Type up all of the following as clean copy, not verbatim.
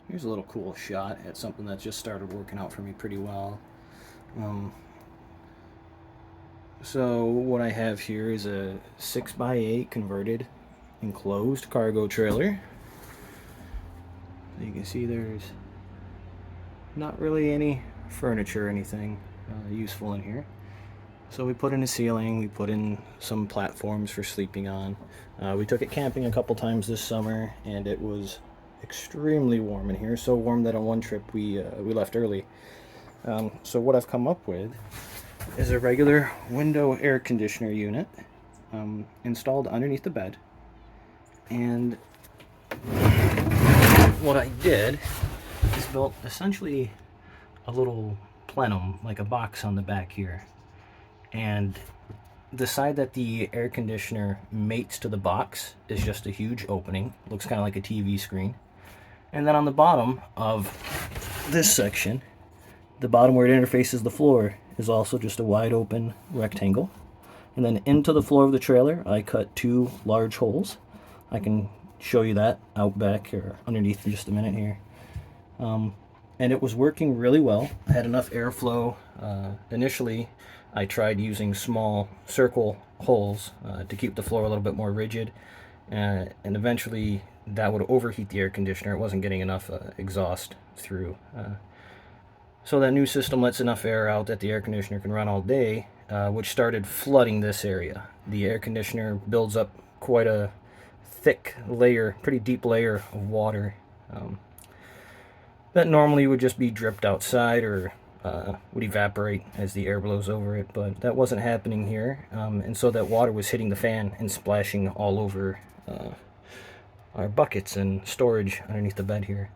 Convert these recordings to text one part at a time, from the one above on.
Here's a little cool shot at something that just started working out for me pretty well. So what I have here is a 6x8 converted enclosed cargo trailer. You can see there's not really any furniture or anything useful in here. So we put in a ceiling, we put in some platforms for sleeping on. We took it camping a couple times this summer, and it was extremely warm in here. So warm that on one trip we left early. So what I've come up with is a regular window air conditioner unit installed underneath the bed. And what I did is built essentially a little plenum, like a box on the back here. And the side that the air conditioner mates to the box is just a huge opening. Looks kind of like a TV screen. And then on the bottom of this section, the bottom where it interfaces the floor, is also just a wide open rectangle. And then into the floor of the trailer, I cut 2 large holes. I can show you that out back or underneath in just a minute here. And it was working really well. I had enough airflow. Initially, I tried using small circle holes to keep the floor a little bit more rigid, and eventually that would overheat the air conditioner. It wasn't getting enough exhaust through. So that new system lets enough air out that the air conditioner can run all day, which started flooding this area. The air conditioner builds up quite a thick layer, pretty deep layer of water that normally would just be dripped outside or would evaporate as the air blows over it, but that wasn't happening here, and so that water was hitting the fan and splashing all over our buckets and storage underneath the bed here.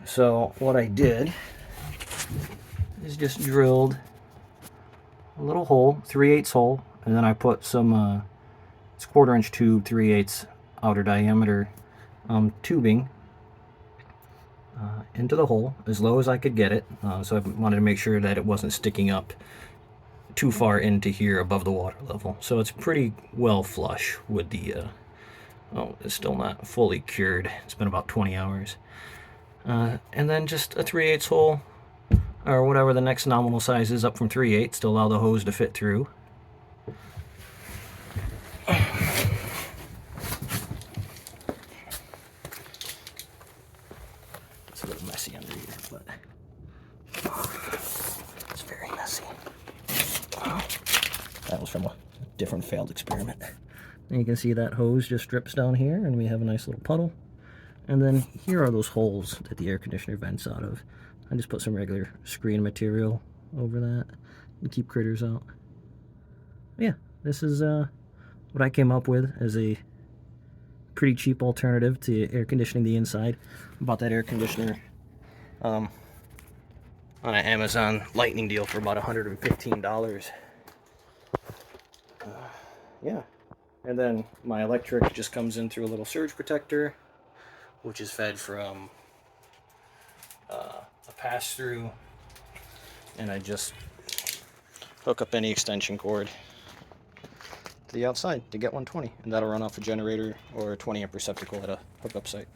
So what I did is just drilled a little hole, 3/8 hole, and then I put some it's 1/4 inch tube, 3/8 outer diameter tubing into the hole as low as I could get it. So I wanted to make sure that it wasn't sticking up too far into here above the water level. So it's pretty well flush with the oh, it's still not fully cured. It's been about 20 hours. And then just a 3/8 hole, or whatever the next nominal size is up from 3/8 to allow the hose to fit through. It's a little messy under here, but it's very messy. That was from a different failed experiment. And you can see that hose just drips down here, and we have a nice little puddle. And then here are those holes that the air conditioner vents out of. I just put some regular screen material over that to keep critters out. Yeah, this is what I came up with as a pretty cheap alternative to air conditioning the inside. I bought that air conditioner on an Amazon Lightning deal for about $115. Yeah, and then my electric just comes in through a little surge protector, which is fed from a pass-through, and I just hook up any extension cord to the outside to get 120, and that'll run off a generator or a 20 amp receptacle at a hookup site.